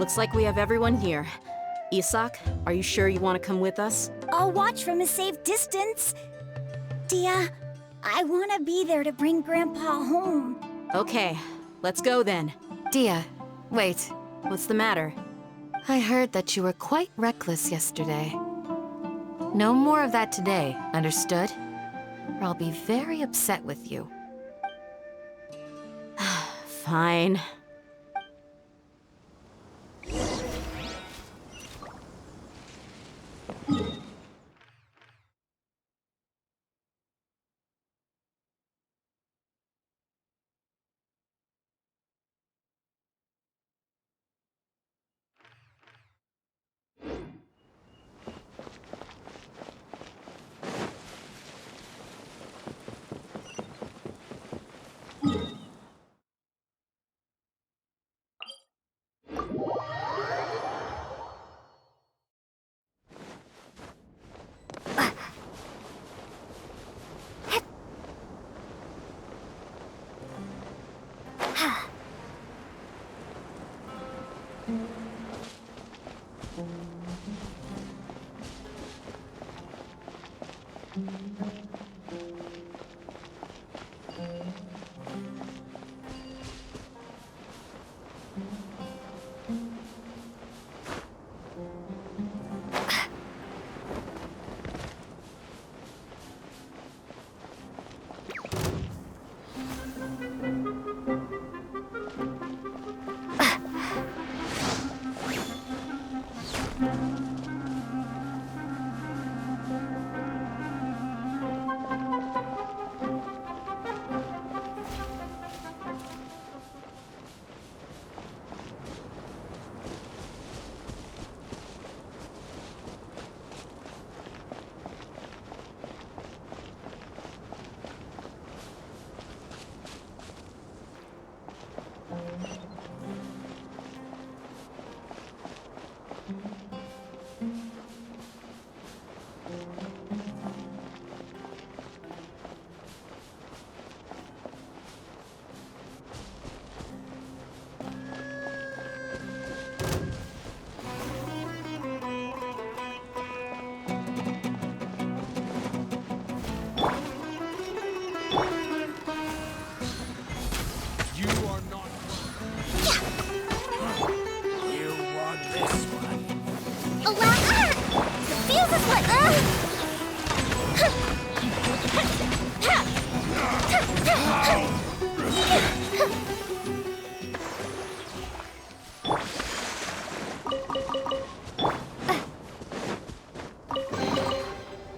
Looks like we have everyone here. Isak, are you sure you want to come with us? I'll watch from a safe distance. Dia, I want to be there to bring Grandpa home. Okay, let's go then. Dia, wait. What's the matter? I heard that you were quite reckless yesterday. No more of that today, understood? Or I'll be very upset with you. Fine.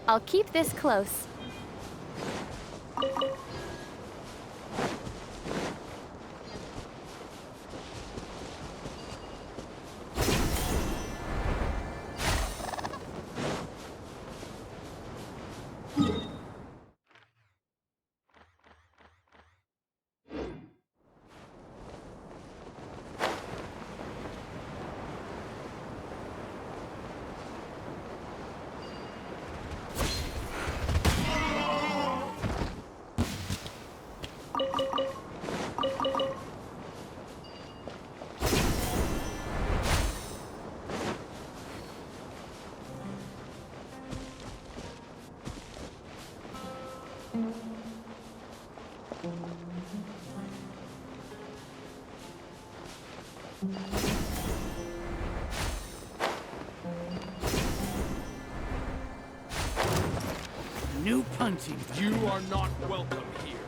I'll keep this close. New punching bag. You are not welcome here.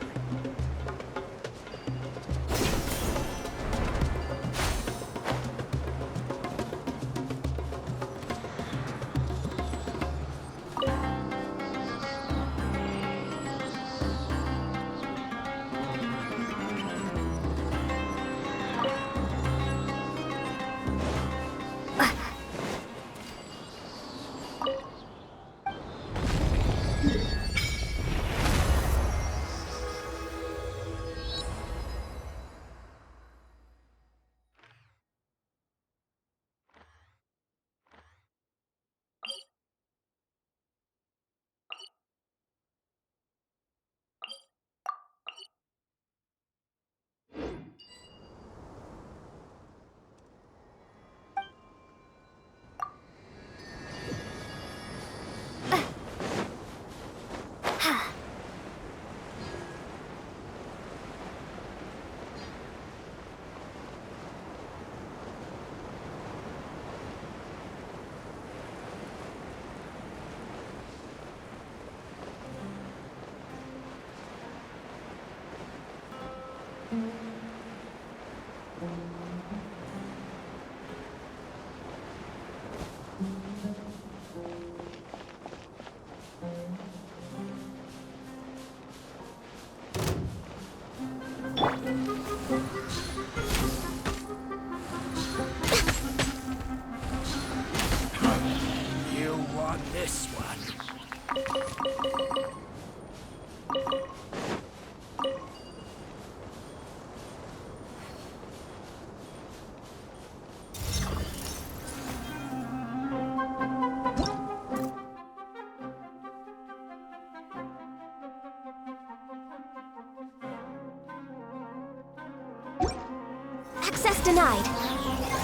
Access denied.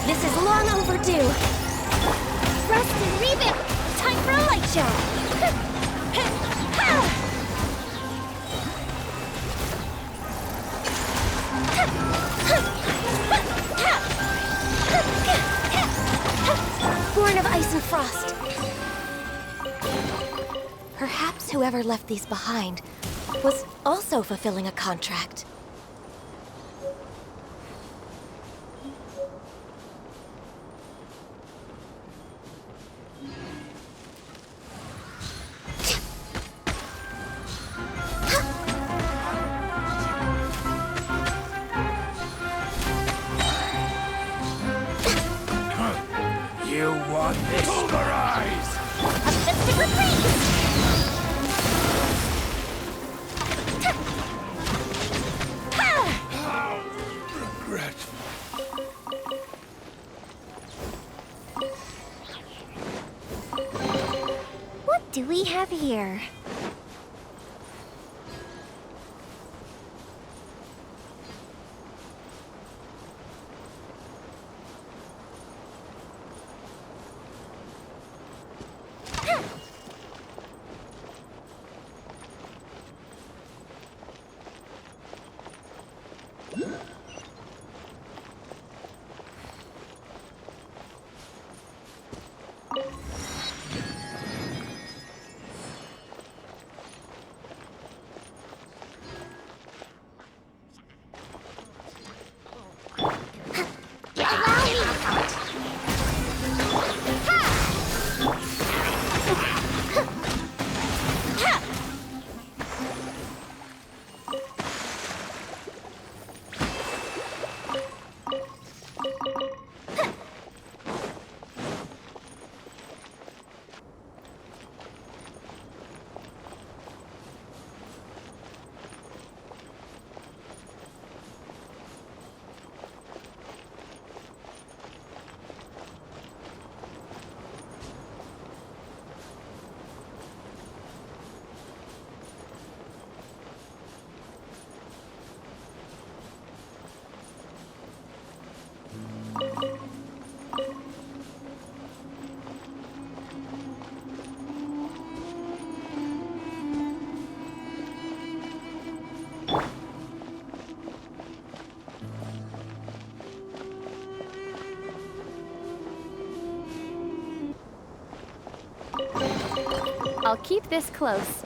This is long overdue. Rust and revamp! Time for a light show! Born of ice and frost. Perhaps whoever left these behind was also fulfilling a contract. You want this? Pulverize! A mystic retreat! How regretful. What do we have here? I'll keep this close.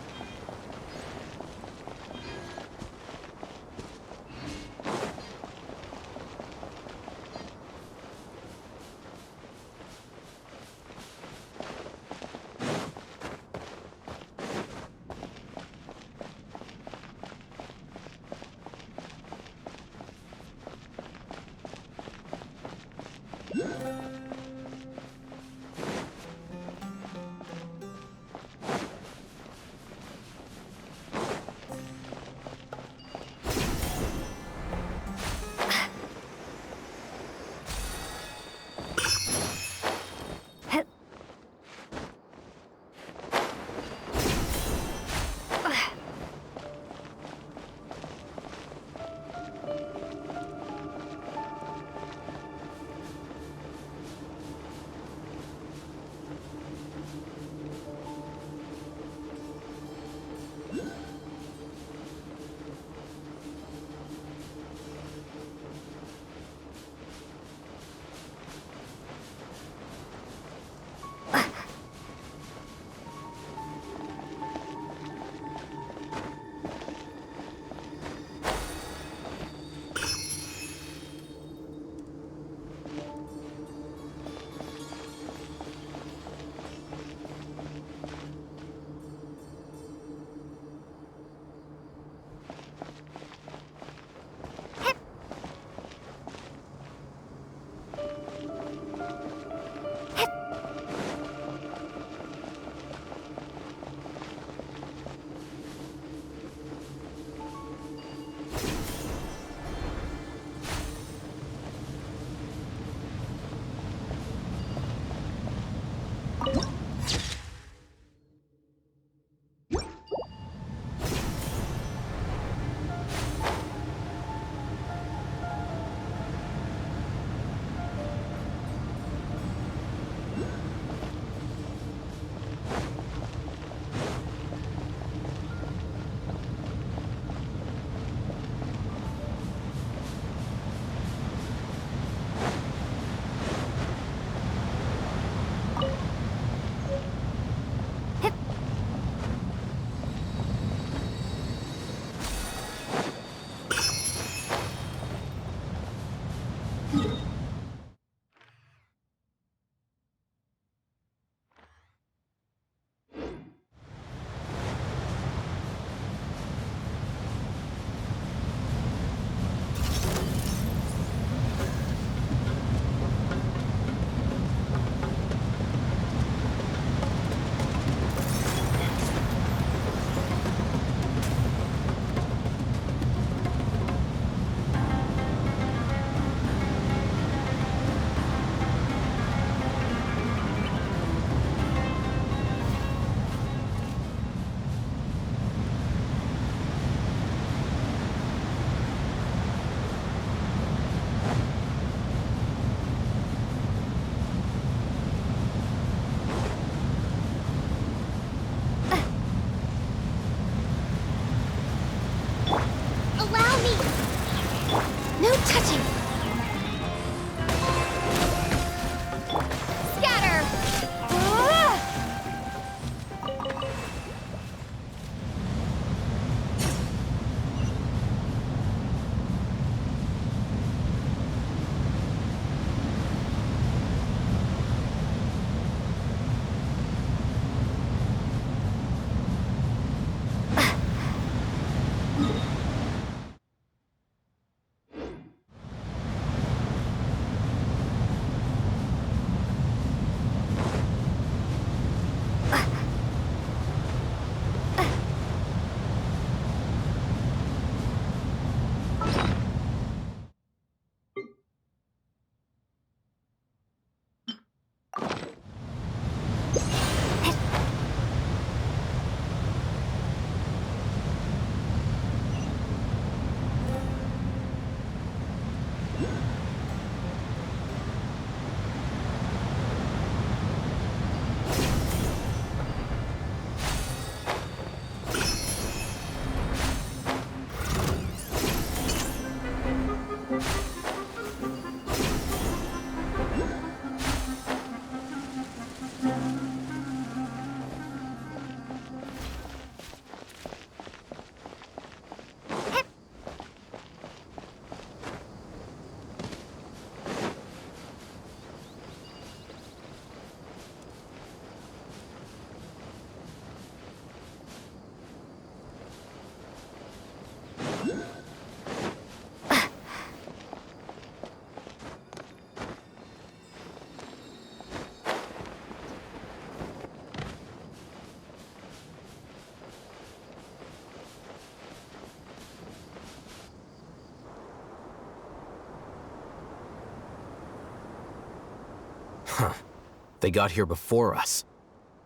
They got here before us.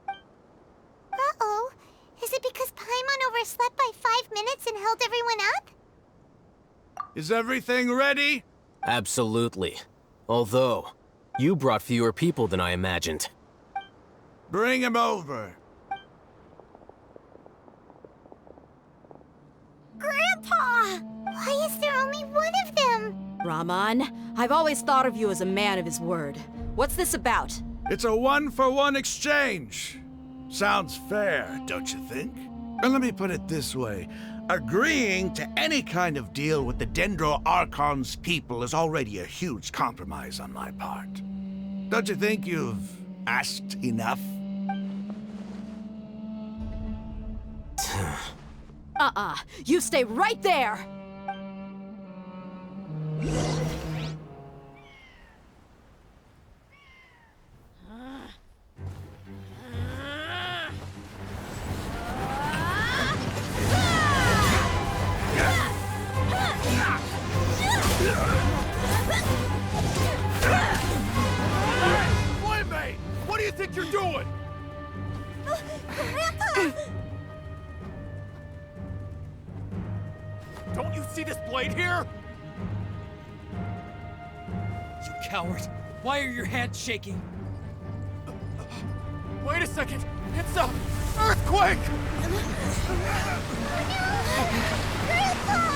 Uh-oh. Is it because Paimon overslept by 5 minutes and held everyone up? Is everything ready? Absolutely. Although, you brought fewer people than I imagined. Bring him over. Grandpa! Why is there only one of them? Raman, I've always thought of you as a man of his word. What's this about? It's a 1-for-1 exchange. Sounds fair, don't you think? And let me put it this way. Agreeing to any kind of deal with the Dendro Archon's people is already a huge compromise on my part. Don't you think you've asked enough? You stay right there! Playmate! What do you think you're doing? Grandpa! Don't you see this blade here? You coward. Why are your hands shaking? Wait a second! It's a earthquake! Grandpa!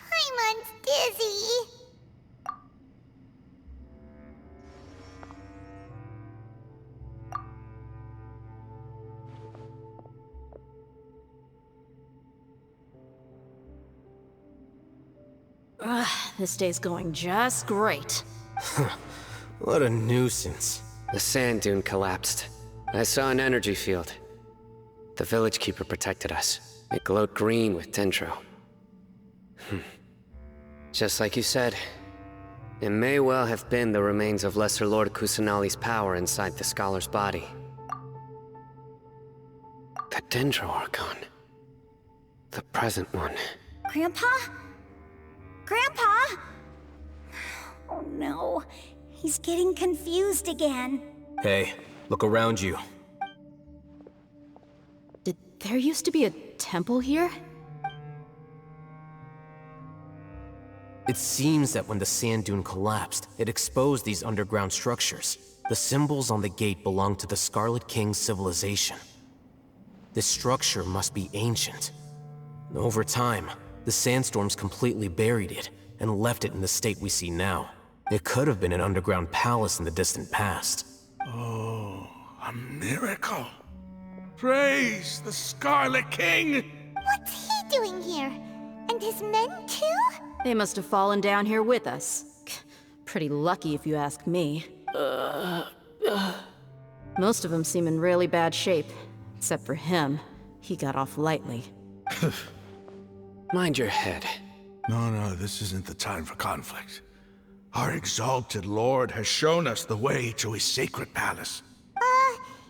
Paimon's dizzy. This day's going just great. What a nuisance. The sand dune collapsed. I saw an energy field. The village keeper protected us. It glowed green with dendro. Just like you said, it may well have been the remains of Lesser Lord Kusanali's power inside the scholar's body. The Dendro Archon. The present one. Grandpa? Grandpa? Oh no. He's getting confused again. Hey, look around you. Did there used to be a temple here? It seems that when the sand dune collapsed, it exposed these underground structures. The symbols on the gate belong to the Scarlet King's civilization. This structure must be ancient. Over time, the sandstorms completely buried it and left it in the state we see now. It could have been an underground palace in the distant past. Oh, a miracle. Praise the Scarlet King! What's he doing here? And his men too? They must have fallen down here with us. Pretty lucky if you ask me. Most of them seem in really bad shape. Except for him. He got off lightly. Mind your head. No, this isn't the time for conflict. Our exalted lord has shown us the way to his sacred palace.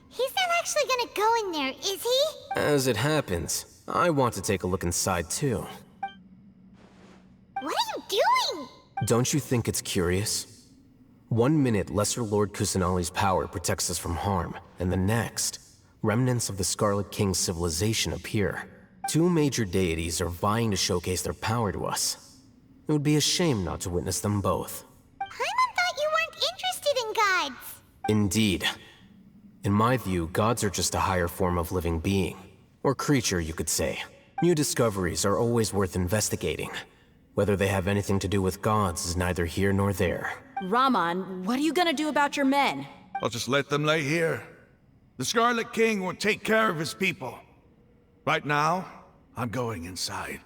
He's not actually gonna go in there, is he? As it happens, I want to take a look inside too. What are you doing? Don't you think it's curious? 1 minute, Lesser Lord Kusanali's power protects us from harm, and the next, remnants of the Scarlet King's civilization appear. 2 major deities are vying to showcase their power to us. It would be a shame not to witness them both. Paimon thought you weren't interested in gods. Indeed. In my view, gods are just a higher form of living being. Or creature, you could say. New discoveries are always worth investigating. Whether they have anything to do with gods is neither here nor there. Raman, what are you gonna do about your men? I'll just let them lay here. The Scarlet King will take care of his people. Right now, I'm going inside.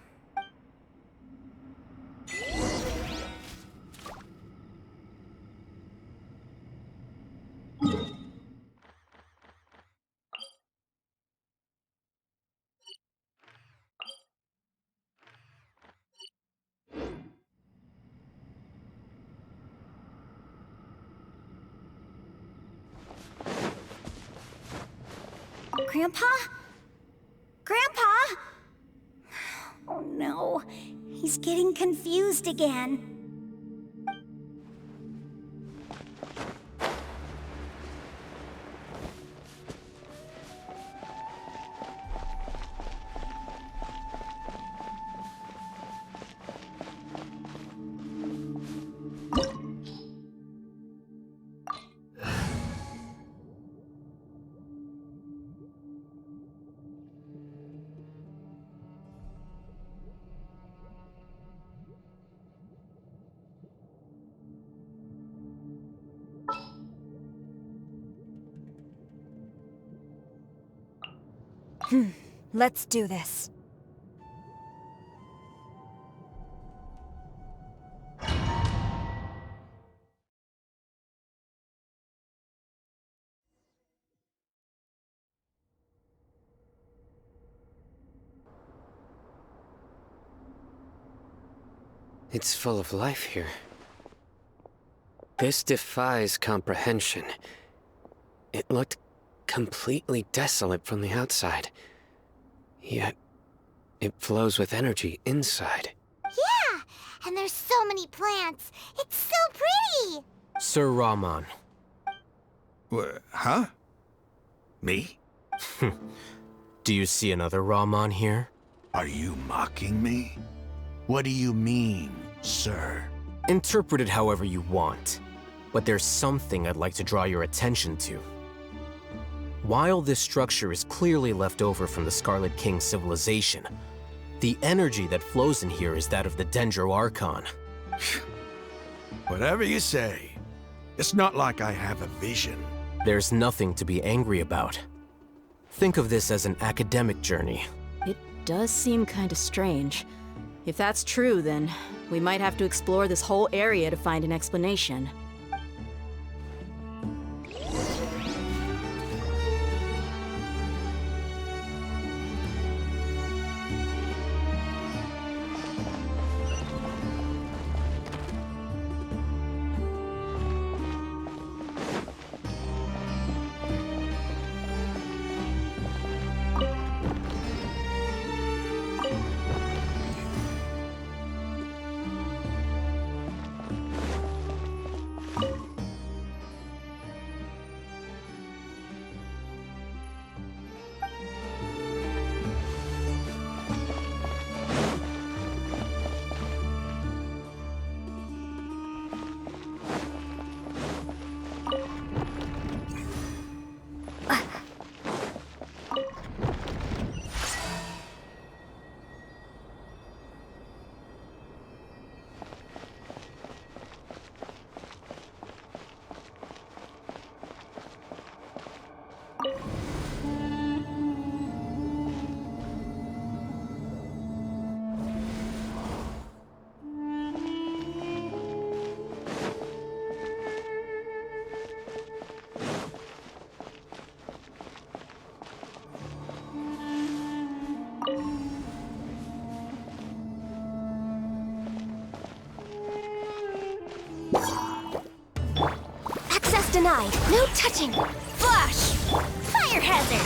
Grandpa? Grandpa? Oh no, he's getting confused again. Let's do this. It's full of life here. This defies comprehension. It looked completely desolate from the outside. Yet, it flows with energy inside. Yeah! And there's so many plants. It's so pretty! Sir Rahman. Huh? Me? Do you see another Rahman here? Are you mocking me? What do you mean, sir? Interpret it however you want, but there's something I'd like to draw your attention to. While this structure is clearly left over from the Scarlet King civilization, the energy that flows in here is that of the Dendro Archon. Whatever you say. It's not like I have a vision. There's nothing to be angry about. Think of this as an academic journey. It does seem kinda strange. If that's true, then we might have to explore this whole area to find an explanation. Access denied. No touching. Flash! Fire hazard!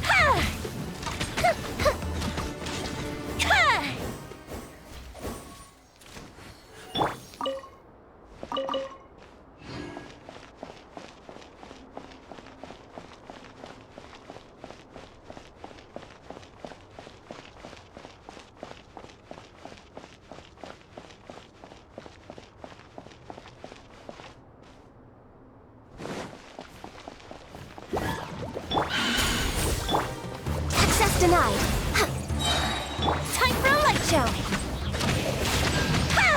Ha! Ha! Ha! Ha! Access denied. Ha! Time for a light show. Ha!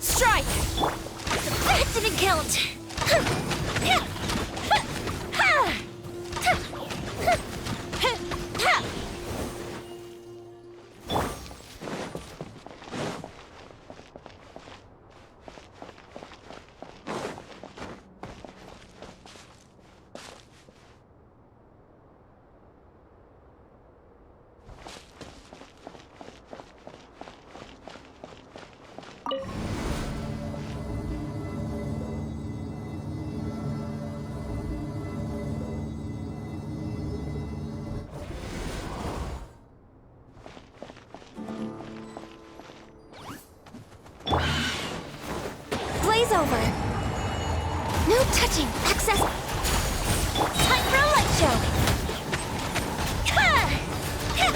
Strike! That didn't count! Blaze over! No touching! Access! Time for a light show! Ha! Ha!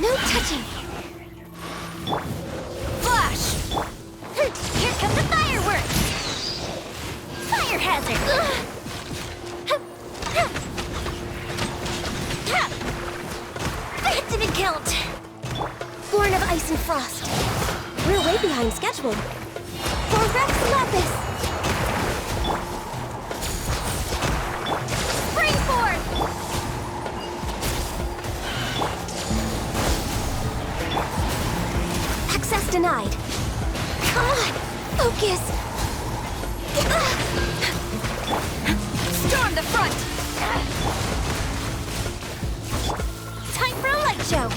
No touching! Flash! Here come the fireworks! Fire hazard! That didn't count! Born of ice and frost. We're way behind schedule. For Rex Lapis! Spring forth! Access denied. Come on, focus. Storm the front. Time for a light show.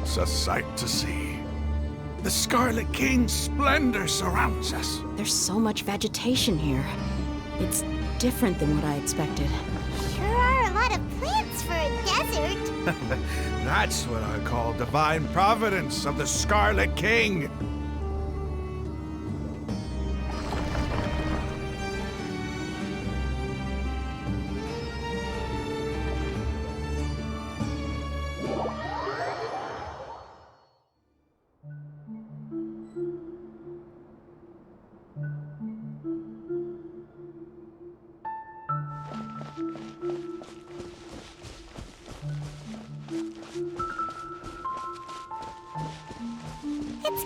It's a sight to see. The Scarlet King's splendor surrounds us. There's so much vegetation here. It's different than what I expected. Sure are a lot of plants for a desert. That's what I call divine providence of the Scarlet King.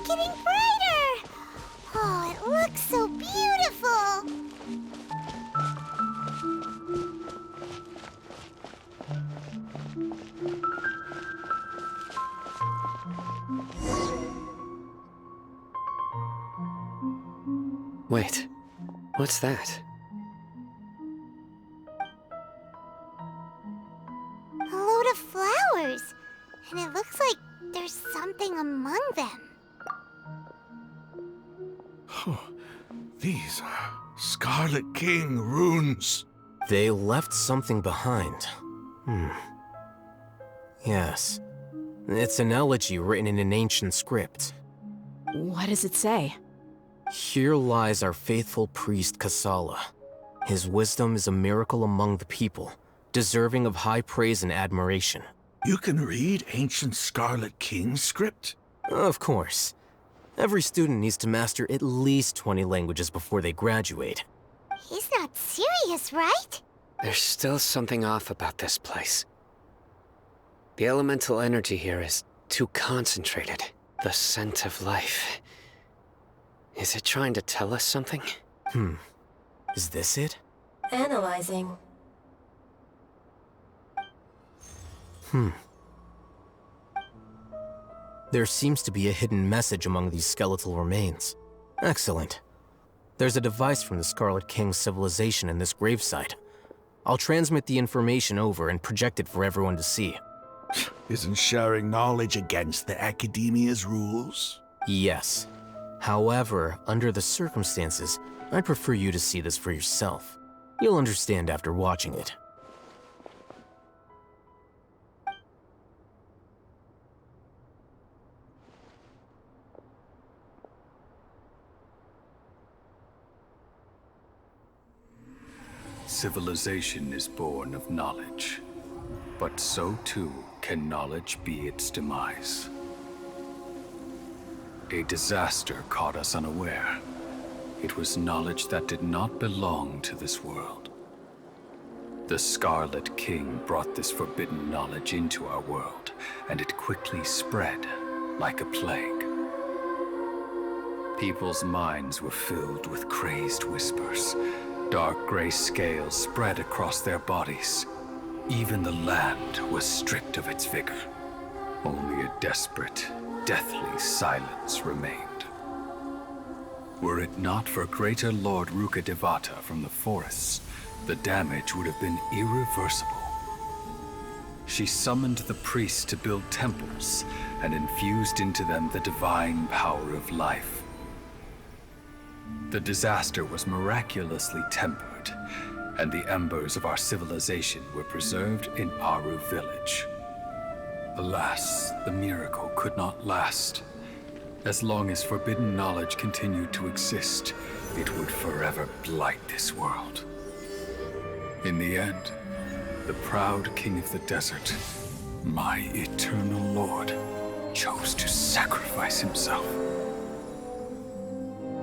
getting brighter! Oh, it looks so beautiful! Wait, what's that? A load of flowers. And it looks like there's something among them. These are Scarlet King runes. They left something behind. Yes. It's an elegy written in an ancient script. What does it say? Here lies our faithful priest Kasala. His wisdom is a miracle among the people, deserving of high praise and admiration. You can read ancient Scarlet King script? Of course. Every student needs to master at least 20 languages before they graduate. He's not serious, right? There's still something off about this place. The elemental energy here is too concentrated. The scent of life. Is it trying to tell us something? Is this it? Analyzing. There seems to be a hidden message among these skeletal remains. Excellent. There's a device from the Scarlet King's civilization in this gravesite. I'll transmit the information over and project it for everyone to see. Isn't sharing knowledge against the Academia's rules? Yes. However, under the circumstances, I'd prefer you to see this for yourself. You'll understand after watching it. Civilization is born of knowledge, but so too can knowledge be its demise. A disaster caught us unaware. It was knowledge that did not belong to this world. The Scarlet King brought this forbidden knowledge into our world, and it quickly spread like a plague. People's minds were filled with crazed whispers. Dark gray scales spread across their bodies. Even the land was stripped of its vigor. Only a desperate, deathly silence remained. Were it not for Greater Lord Rukkhadevata from the forests, the damage would have been irreversible. She summoned the priests to build temples and infused into them the divine power of life. The disaster was miraculously tempered, and the embers of our civilization were preserved in Aru village. Alas, the miracle could not last. As long as forbidden knowledge continued to exist, it would forever blight this world. In the end, the proud king of the desert, my eternal lord, chose to sacrifice himself.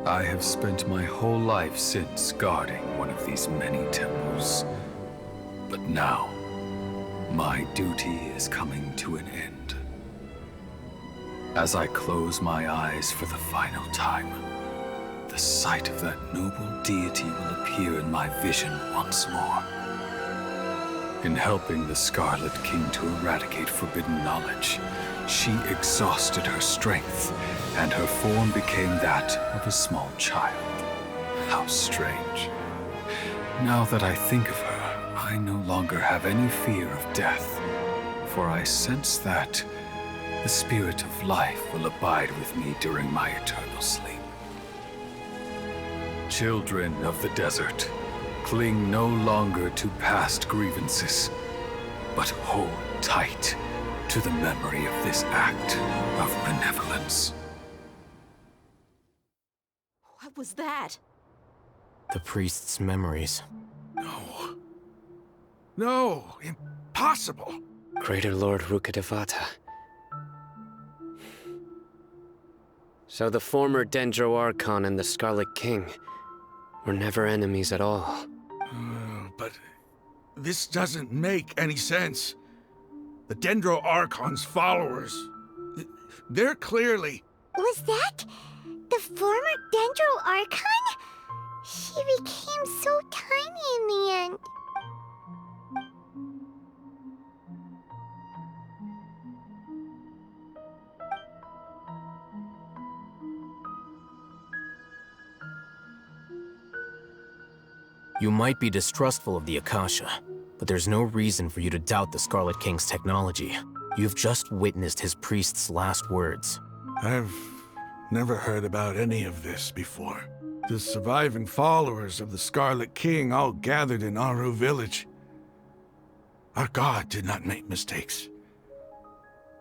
I have spent my whole life since guarding one of these many temples. But now, my duty is coming to an end. As I close my eyes for the final time, the sight of that noble deity will appear in my vision once more. In helping the Scarlet King to eradicate forbidden knowledge, she exhausted her strength, and her form became that of a small child. How strange. Now that I think of her, I no longer have any fear of death, for I sense that the spirit of life will abide with me during my eternal sleep. Children of the desert, cling no longer to past grievances, but hold tight to the memory of this act of benevolence. What was that? The priest's memories. No. No, impossible. Greater Lord Rukkhadevata. So the former Dendro Archon and the Scarlet King were never enemies at all. But this doesn't make any sense. The Dendro Archon's followers, they're clearly... Was that the former Dendro Archon? She became so tiny in the end. You might be distrustful of the Akasha, but there's no reason for you to doubt the Scarlet King's technology. You've just witnessed his priest's last words. I've never heard about any of this before. The surviving followers of the Scarlet King all gathered in Aru village. Our god did not make mistakes.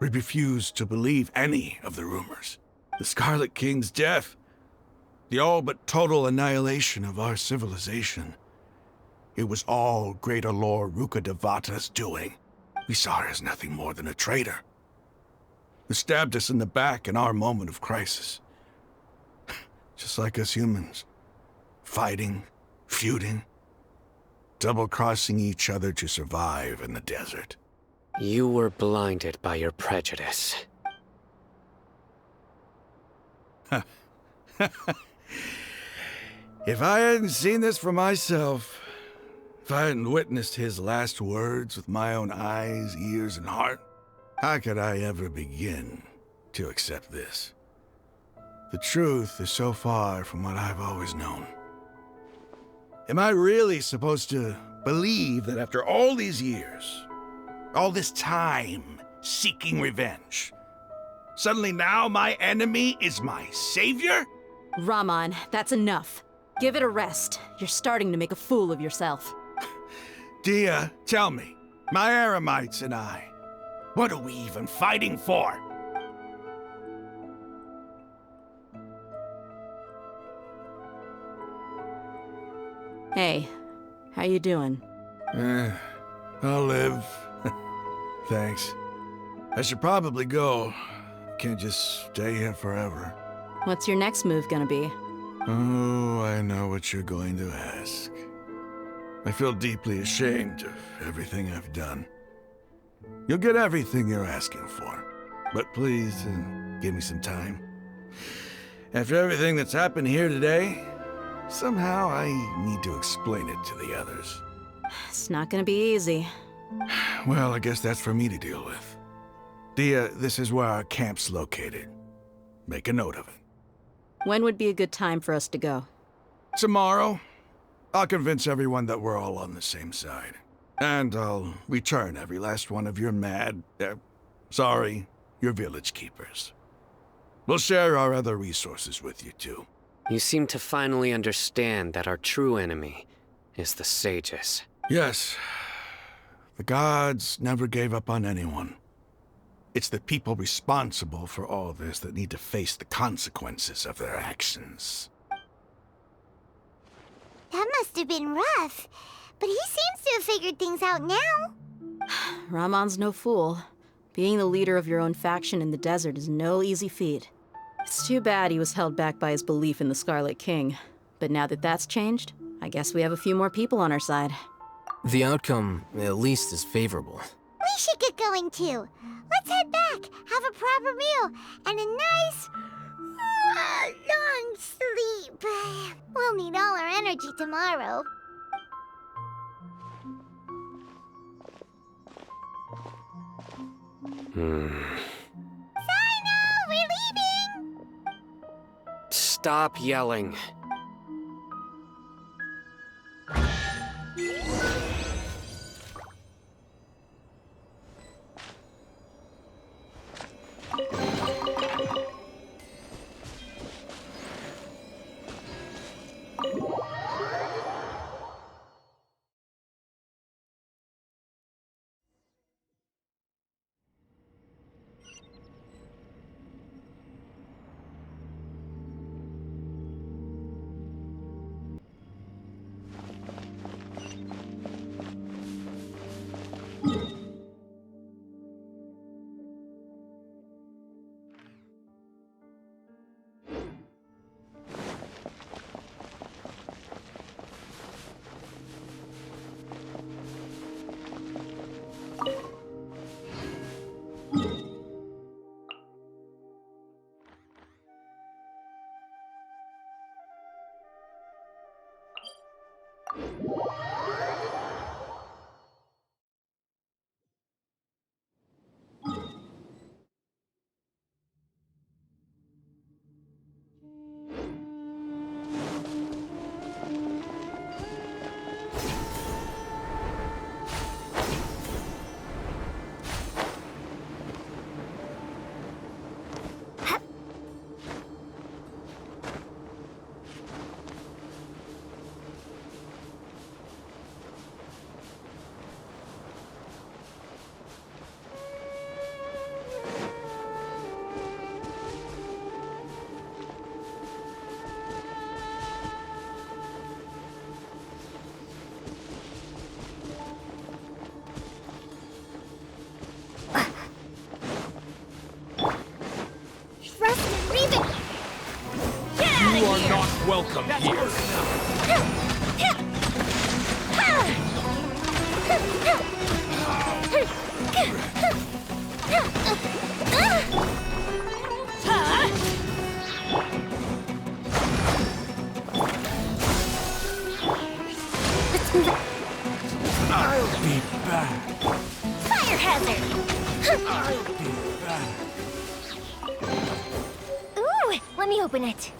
We refused to believe any of the rumors. The Scarlet King's death, the all but total annihilation of our civilization. It was all Greater Lord Rukkhadevata's doing. We saw her as nothing more than a traitor, who stabbed us in the back in our moment of crisis. Just like us humans. Fighting, feuding, double-crossing each other to survive in the desert. You were blinded by your prejudice. If I hadn't seen this for myself, if I hadn't witnessed his last words with my own eyes, ears, and heart, how could I ever begin to accept this? The truth is so far from what I've always known. Am I really supposed to believe that after all these years, all this time seeking revenge, suddenly now my enemy is my savior? Raman, that's enough. Give it a rest. You're starting to make a fool of yourself. Dia, tell me, my Eremites and I, what are we even fighting for? Hey, how you doing? I'll live. Thanks. I should probably go. Can't just stay here forever. What's your next move gonna be? Oh, I know what you're going to ask. I feel deeply ashamed of everything I've done. You'll get everything you're asking for. But please, give me some time. After everything that's happened here today, somehow I need to explain it to the others. It's not gonna be easy. Well, I guess that's for me to deal with. Dia, this is where our camp's located. Make a note of it. When would be a good time for us to go? Tomorrow. I'll convince everyone that we're all on the same side. And I'll return every last one of your your village keepers. We'll share our other resources with you too. You seem to finally understand that our true enemy is the sages. Yes. The gods never gave up on anyone. It's the people responsible for all this that need to face the consequences of their actions. That must have been rough, but he seems to have figured things out now. Ramon's no fool. Being the leader of your own faction in the desert is no easy feat. It's too bad he was held back by his belief in the Scarlet King. But now that that's changed, I guess we have a few more people on our side. The outcome, at least, is favorable. We should get going too. Let's head back, have a proper meal, and a nice, long sleep. We'll need all our energy tomorrow. Sino, we're leaving! Stop yelling. You are not welcome here. I'll be back. Fire hazard! I'll be back. Ooh, let me open it.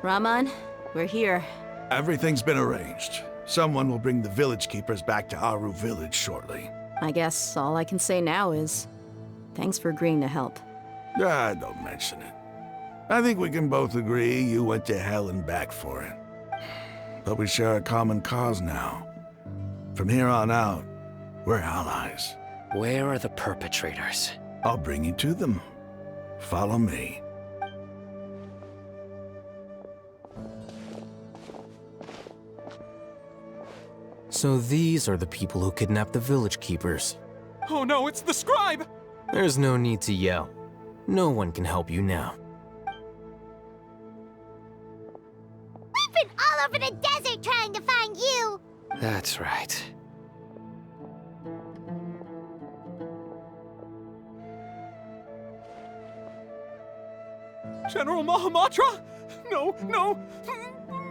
Raman, we're here. Everything's been arranged. Someone will bring the village keepers back to Aru village shortly. I guess all I can say now is thanks for agreeing to help. Ah, don't mention it. I think we can both agree you went to hell and back for it. But we share a common cause now. From here on out, we're allies. Where are the perpetrators? I'll bring you to them. Follow me. So these are the people who kidnapped the village keepers. Oh no, it's the scribe! There's no need to yell. No one can help you now. We've been all over the desert trying to find you! That's right. General Mahamatra? No, no!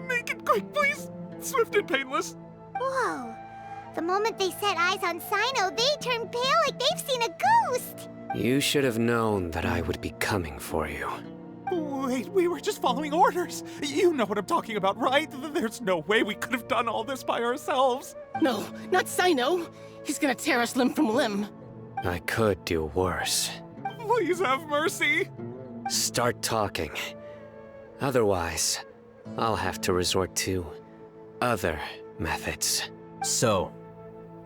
Make it quick, please! Swift and painless! Whoa. The moment they set eyes on Sino, they turned pale like they've seen a ghost! You should have known that I would be coming for you. Wait, we were just following orders. You know what I'm talking about, right? There's no way we could have done all this by ourselves. No, not Sino. He's gonna tear us limb from limb. I could do worse. Please have mercy! Start talking. Otherwise, I'll have to resort to other methods. So,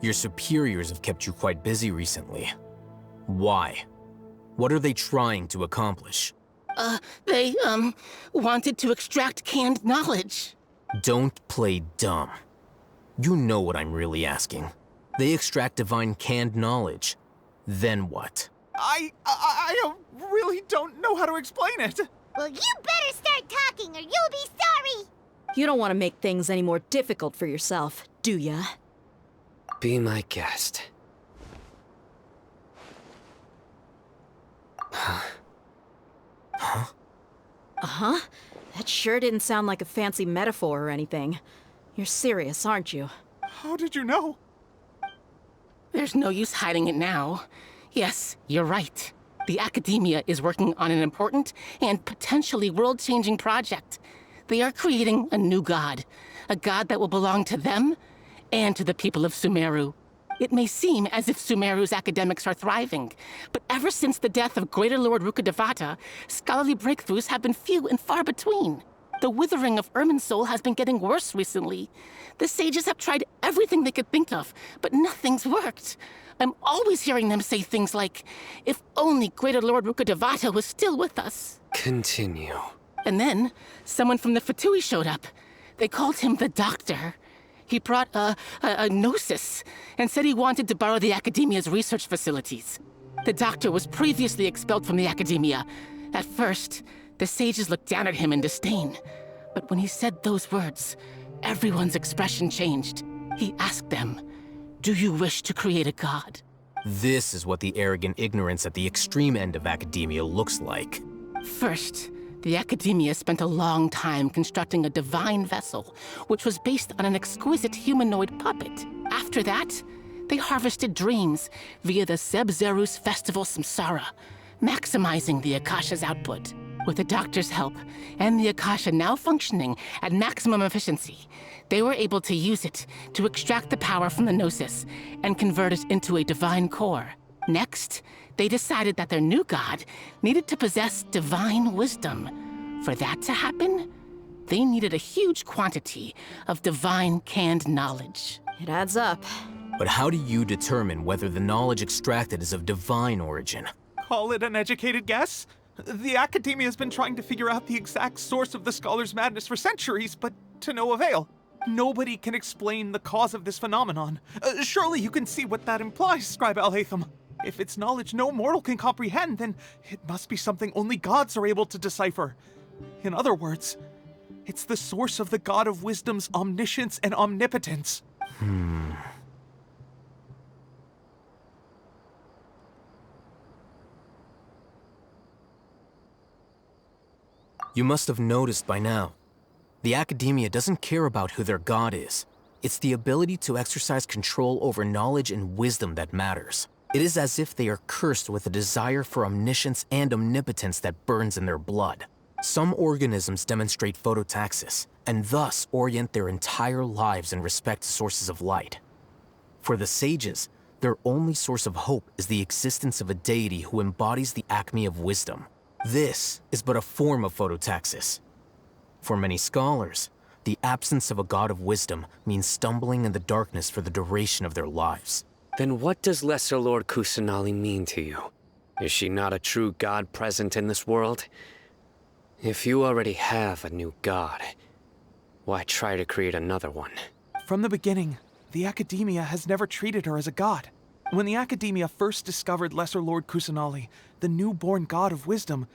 your superiors have kept you quite busy recently. Why? What are they trying to accomplish? They wanted to extract canned knowledge. Don't play dumb. You know what I'm really asking. They extract divine canned knowledge. Then what? I really don't know how to explain it. Well, you better start talking or you'll be sorry! You don't want to make things any more difficult for yourself, do ya? Be my guest. Uh-huh. That sure didn't sound like a fancy metaphor or anything. You're serious, aren't you? How did you know? There's no use hiding it now. Yes, you're right. The Academia is working on an important and potentially world-changing project. They are creating a new god. A god that will belong to them and to the people of Sumeru. It may seem as if Sumeru's academics are thriving, but ever since the death of Greater Lord Rukkhadevata, scholarly breakthroughs have been few and far between. The withering of Irminsul has been getting worse recently. The sages have tried everything they could think of, but nothing's worked. I'm always hearing them say things like, if only Greater Lord Rukkhadevata was still with us. Continue. And then, someone from the Fatui showed up. They called him the Doctor. He brought a gnosis and said he wanted to borrow the Academia's research facilities. The Doctor was previously expelled from the Academia. At first, the sages looked down at him in disdain. But when he said those words, everyone's expression changed. He asked them, do you wish to create a god? This is what the arrogant ignorance at the extreme end of academia looks like. First, the Academia spent a long time constructing a divine vessel, which was based on an exquisite humanoid puppet. After that, they harvested dreams via the Sebzerus Festival Samsara, maximizing the Akasha's output. With the Doctor's help, and the Akasha now functioning at maximum efficiency, they were able to use it to extract the power from the Gnosis and convert it into a divine core. Next, they decided that their new god needed to possess divine wisdom. For that to happen, they needed a huge quantity of divine canned knowledge. It adds up. But how do you determine whether the knowledge extracted is of divine origin? Call it an educated guess? The Academia has been trying to figure out the exact source of the Scholar's madness for centuries, but to no avail. Nobody can explain the cause of this phenomenon. Surely you can see what that implies, Scribe Al-Haytham. If it's knowledge no mortal can comprehend, then it must be something only gods are able to decipher. In other words, it's the source of the God of Wisdom's omniscience and omnipotence. You must have noticed by now. The Academia doesn't care about who their god is. It's the ability to exercise control over knowledge and wisdom that matters. It is as if they are cursed with a desire for omniscience and omnipotence that burns in their blood. Some organisms demonstrate phototaxis, and thus orient their entire lives in respect to sources of light. For the sages, their only source of hope is the existence of a deity who embodies the acme of wisdom. This is but a form of phototaxis. For many scholars, the absence of a god of wisdom means stumbling in the darkness for the duration of their lives. Then what does Lesser Lord Kusanali mean to you? Is she not a true god present in this world? If you already have a new god, why try to create another one? From the beginning, the Academia has never treated her as a god. When the Academia first discovered Lesser Lord Kusanali, the newborn god of wisdom,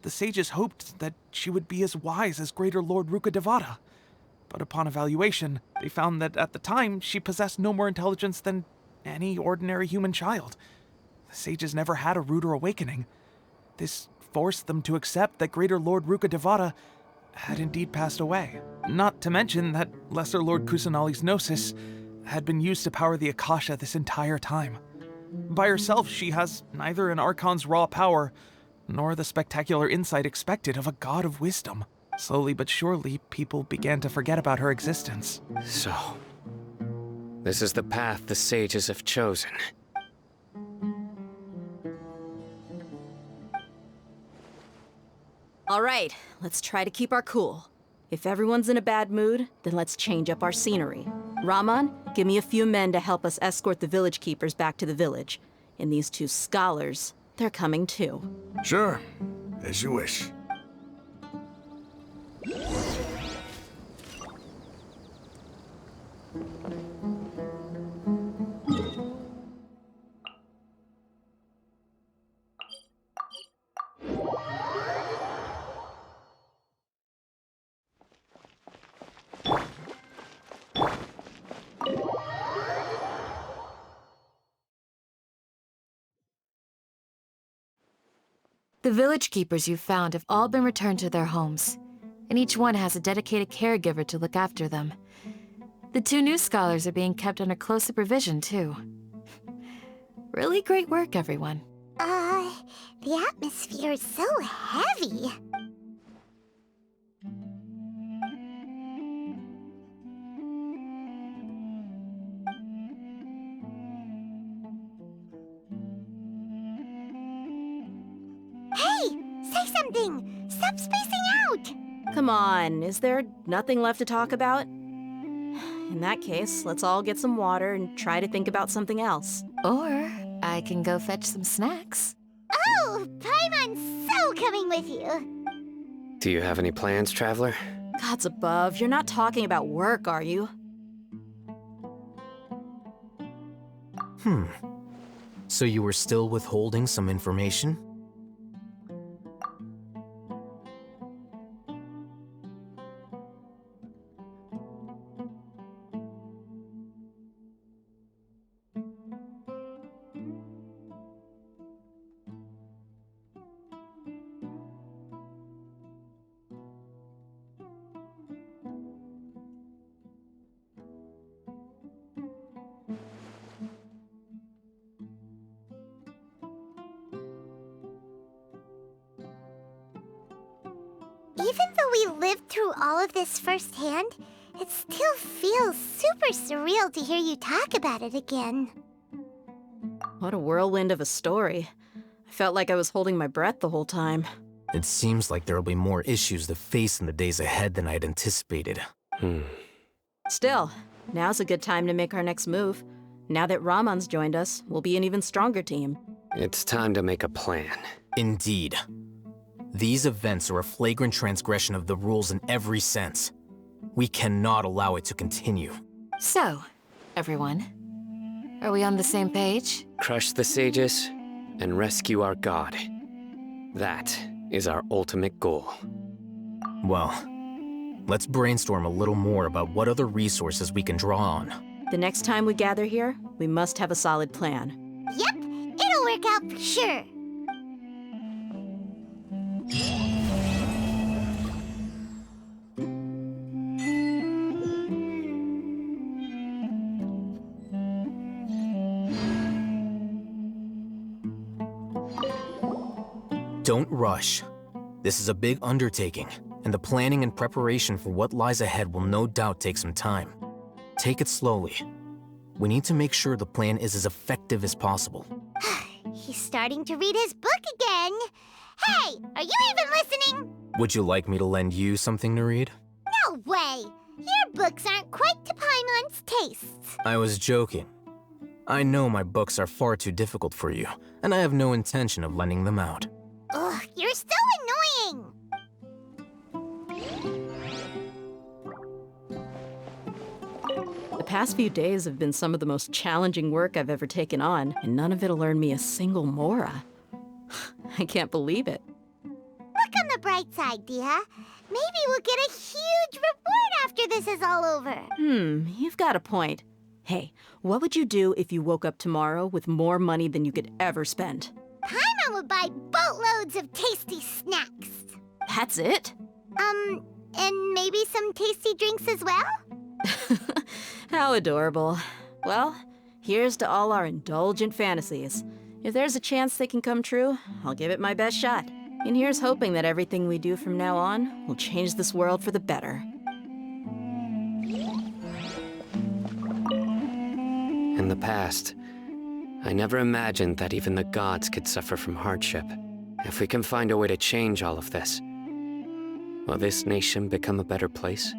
the sages hoped that she would be as wise as Greater Lord Rukkhadevata. But upon evaluation, they found that at the time, she possessed no more intelligence than any ordinary human child. The sages never had a ruder awakening. This forced them to accept that Greater Lord Rukkhadevata had indeed passed away. Not to mention that Lesser Lord Kusanali's gnosis had been used to power the Akasha this entire time. By herself, she has neither an Archon's raw power, nor the spectacular insight expected of a god of wisdom. Slowly but surely, people began to forget about her existence. So, this is the path the sages have chosen. All right, let's try to keep our cool. If everyone's in a bad mood, then let's change up our scenery. Rahman, give me a few men to help us escort the village keepers back to the village. And these two scholars, they're coming too. Sure, as you wish. The village keepers you found have all been returned to their homes, and each one has a dedicated caregiver to look after them. The two new scholars are being kept under close supervision, too. Really great work, everyone. The atmosphere is so heavy. Hey! Say something! Stop spacing out! Come on, is there nothing left to talk about? In that case, let's all get some water and try to think about something else. Or I can go fetch some snacks. Oh, Paimon's so coming with you. Do you have any plans, Traveler? Gods above, you're not talking about work, are you? So you were still withholding some information? Even though we lived through all of this firsthand, it still feels super surreal to hear you talk about it again. What a whirlwind of a story. I felt like I was holding my breath the whole time. It seems like there'll be more issues to face in the days ahead than I had anticipated. Still, now's a good time to make our next move. Now that Rahman's joined us, we'll be an even stronger team. It's time to make a plan. Indeed. These events are a flagrant transgression of the rules in every sense. We cannot allow it to continue. So, everyone, are we on the same page? Crush the sages and rescue our god. That is our ultimate goal. Well, let's brainstorm a little more about what other resources we can draw on. The next time we gather here, we must have a solid plan. Yep, it'll work out for sure. Don't rush. This is a big undertaking, and the planning and preparation for what lies ahead will no doubt take some time. Take it slowly. We need to make sure the plan is as effective as possible. He's starting to read his book again. Hey, are you even listening? Would you like me to lend you something to read? No way! Your books aren't quite to Paimon's tastes. I was joking. I know my books are far too difficult for you, and I have no intention of lending them out. Ugh, you're so annoying! The past few days have been some of the most challenging work I've ever taken on, and none of it'll earn me a single mora. I can't believe it. Look on the bright side, Dia. Maybe we'll get a huge reward after this is all over. You've got a point. Hey, what would you do if you woke up tomorrow with more money than you could ever spend? Paimon would buy boatloads of tasty snacks. That's it? And maybe some tasty drinks as well? How adorable. Well, here's to all our indulgent fantasies. If there's a chance they can come true, I'll give it my best shot. And here's hoping that everything we do from now on will change this world for the better. In the past, I never imagined that even the gods could suffer from hardship. If we can find a way to change all of this, Will this nation become a better place?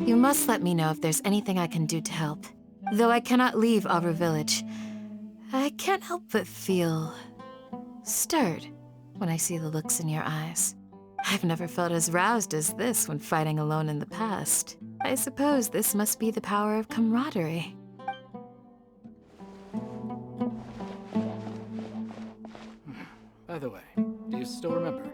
You must let me know if there's anything I can do to help. Though I cannot leave Auber Village, I can't help but feel stirred when I see the looks in your eyes. I've never felt as roused as this when fighting alone in the past. I suppose this must be the power of camaraderie. By the way, do you still remember?